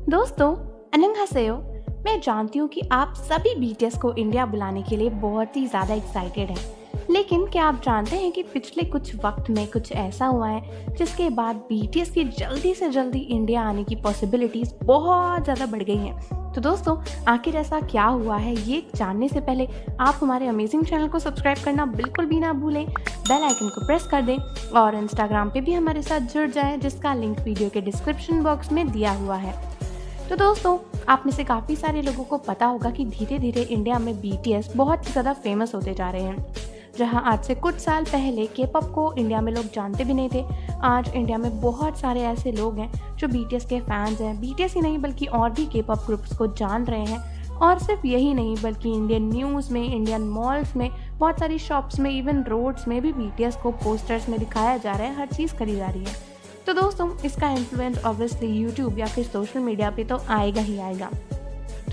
दोस्तों, अन्यंहासेयो। मैं जानती हूँ कि आप सभी बीटीएस को इंडिया बुलाने के लिए बहुत ही ज़्यादा एक्साइटेड हैं। लेकिन क्या आप जानते हैं कि पिछले कुछ वक्त में कुछ ऐसा हुआ है जिसके बाद बीटीएस की जल्दी से जल्दी इंडिया आने की पॉसिबिलिटीज़ बहुत ज़्यादा बढ़ गई हैं। तो दोस्तों, आखिर ऐसा क्या हुआ है ये जानने से पहले आप हमारे अमेजिंग चैनल को सब्सक्राइब करना बिल्कुल भी ना भूलें, बेल आइकन को प्रेस कर दें और इंस्टाग्राम पे भी हमारे साथ जुड़ जाएं, जिसका लिंक वीडियो के डिस्क्रिप्शन बॉक्स में दिया हुआ है। तो दोस्तों, आप में से काफ़ी सारे लोगों को पता होगा कि धीरे धीरे इंडिया में बीटीएस बहुत ही ज़्यादा फेमस होते जा रहे हैं। जहां आज से कुछ साल पहले के पॉप को इंडिया में लोग जानते भी नहीं थे, आज इंडिया में बहुत सारे ऐसे लोग हैं जो बीटीएस के फैंस हैं। बीटीएस ही नहीं बल्कि और भी के पॉप ग्रुप्स को जान रहे हैं। और सिर्फ यही नहीं बल्कि इंडियन न्यूज़ में, इंडियन मॉल्स में, बहुत सारी शॉप्स में, इवन रोड्स में भी बीटीएस को पोस्टर्स में दिखाया जा रहा है, हर चीज़ करी जा रही है। तो दोस्तों, इसका इन्फ्लुएंस ऑब्वियसली यूट्यूब या फिर सोशल मीडिया पे तो आएगा ही आएगा।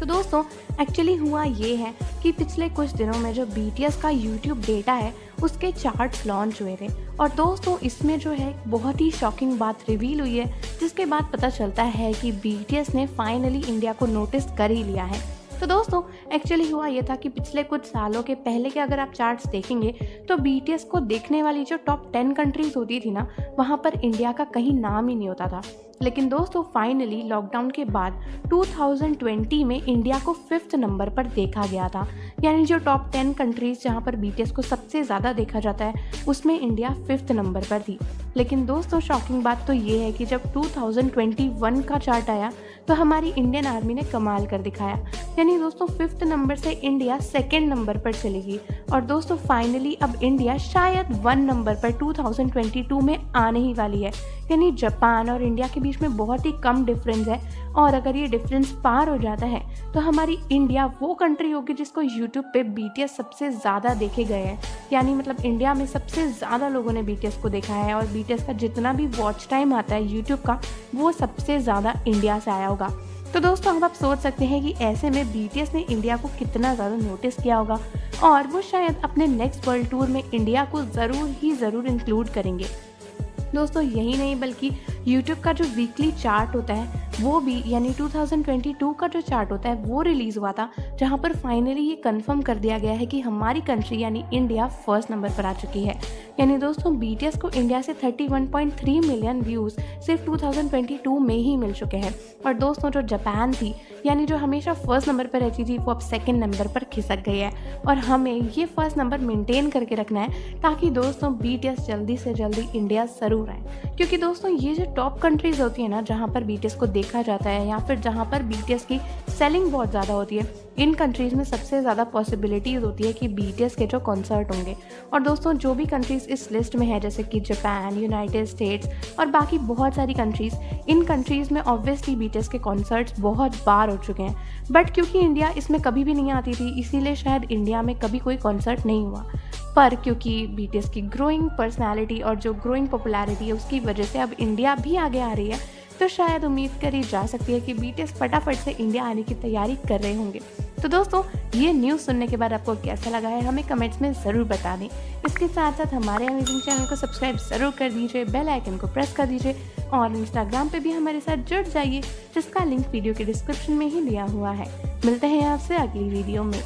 तो दोस्तों, एक्चुअली हुआ ये है कि पिछले कुछ दिनों में जो बीटीएस का यूट्यूब डेटा है उसके चार्ट्स लॉन्च हुए थे। और दोस्तों, इसमें जो है बहुत ही शॉकिंग बात रिवील हुई है, जिसके बाद पता चलता है कि बीटीएस ने फाइनली इंडिया को नोटिस कर ही लिया है। तो दोस्तों, एक्चुअली हुआ ये था कि पिछले कुछ सालों के पहले के अगर आप चार्ट्स देखेंगे तो बीटीएस को देखने वाली जो टॉप 10 कंट्रीज होती थी ना, वहाँ पर इंडिया का कहीं नाम ही नहीं होता था। लेकिन दोस्तों, फाइनली लॉकडाउन के बाद 2020 में इंडिया को 5th नंबर पर देखा गया था। यानी जो टॉप 10 कंट्रीज जहाँ पर बीटीएस को सबसे ज़्यादा देखा जाता है उसमें इंडिया 5th नंबर पर थी। लेकिन दोस्तों, शॉकिंग बात तो ये है कि जब 2021 का चार्ट आया तो हमारी इंडियन आर्मी ने कमाल कर दिखाया। यानी दोस्तों, 5th नंबर से इंडिया 2nd नंबर पर चली गई। और दोस्तों, फाइनली अब इंडिया शायद 1 नंबर पर 2022 में आने ही वाली है। यानी जापान और इंडिया के बीच में बहुत ही कम डिफरेंस है। और अगर ये डिफरेंस पार हो जाता है तो हमारी इंडिया वो कंट्री होगी जिसको यूट्यूब पे बीटीएस सबसे ज़्यादा देखे गए हैं। यानी मतलब इंडिया में सबसे ज़्यादा लोगों ने बीटीएस को देखा है और बीटीएस का जितना भी वॉच टाइम आता है यूट्यूब का, वो सबसे ज़्यादा इंडिया से आया होगा। तो दोस्तों, अब आप सोच सकते हैं कि ऐसे में बीटीएस ने इंडिया को कितना ज़्यादा नोटिस किया होगा और वो शायद अपने नेक्स्ट वर्ल्ड टूर में इंडिया को ज़रूर इंक्लूड करेंगे। दोस्तों, यही नहीं बल्कि YouTube का जो वीकली चार्ट होता है वो भी, यानी 2022 का जो चार्ट होता है वो रिलीज़ हुआ था, जहां पर फाइनली ये कंफर्म कर दिया गया है कि हमारी कंट्री यानी इंडिया 1st नंबर पर आ चुकी है। यानी दोस्तों, बीटीएस को इंडिया से 31.3 मिलियन व्यूज़ सिर्फ 2022 में ही मिल चुके हैं। और दोस्तों, जो जापान थी यानी जो हमेशा 1st नंबर पर रहती थी, वो अब 2nd नंबर पर खिसक गई है। और हमें ये 1st नंबर मेंटेन करके रखना है ताकि दोस्तों बीटीएस जल्दी से जल्दी इंडिया ज़रूर आए। क्योंकि दोस्तों, ये जो टॉप कंट्रीज़ होती है ना, जहाँ पर बीटीएस को देखा जाता है या फिर जहाँ पर बीटीएस की सेलिंग बहुत ज़्यादा होती है, इन कंट्रीज़ में सबसे ज़्यादा पॉसिबिलिटीज़ होती है कि बीटीएस के जो कॉन्सर्ट होंगे। और दोस्तों, जो भी कंट्रीज़ इस लिस्ट में है जैसे कि जापान, यूनाइटेड स्टेट्स और बाकी बहुत सारी कंट्रीज़, इन कंट्रीज़ में ऑब्वियसली बीटीएस के कॉन्सर्ट्स बहुत बार हो चुके हैं। बट क्योंकि इंडिया इसमें कभी भी नहीं आती थी, इसीलिए शायद इंडिया में कभी कोई कॉन्सर्ट नहीं हुआ। पर क्योंकि बीटीएस की ग्रोइंग पर्सनैलिटी और जो ग्रोइंग पॉपुलैरिटी है उसकी वजह से अब इंडिया भी आगे आ रही है, तो शायद उम्मीद करी जा सकती है कि बीटीएस फटाफट से इंडिया आने की तैयारी कर रहे होंगे। तो दोस्तों, ये न्यूज़ सुनने के बाद आपको कैसा लगा है हमें कमेंट्स में ज़रूर बता दें। इसके साथ साथ हमारे अमेजिंग चैनल को सब्सक्राइब ज़रूर कर दीजिए, बेल आइकन को प्रेस कर दीजिए और इंस्टाग्राम पे भी हमारे साथ जुड़ जाइए, जिसका लिंक वीडियो के डिस्क्रिप्शन में ही दिया हुआ है। मिलते हैं आपसे अगली वीडियो में।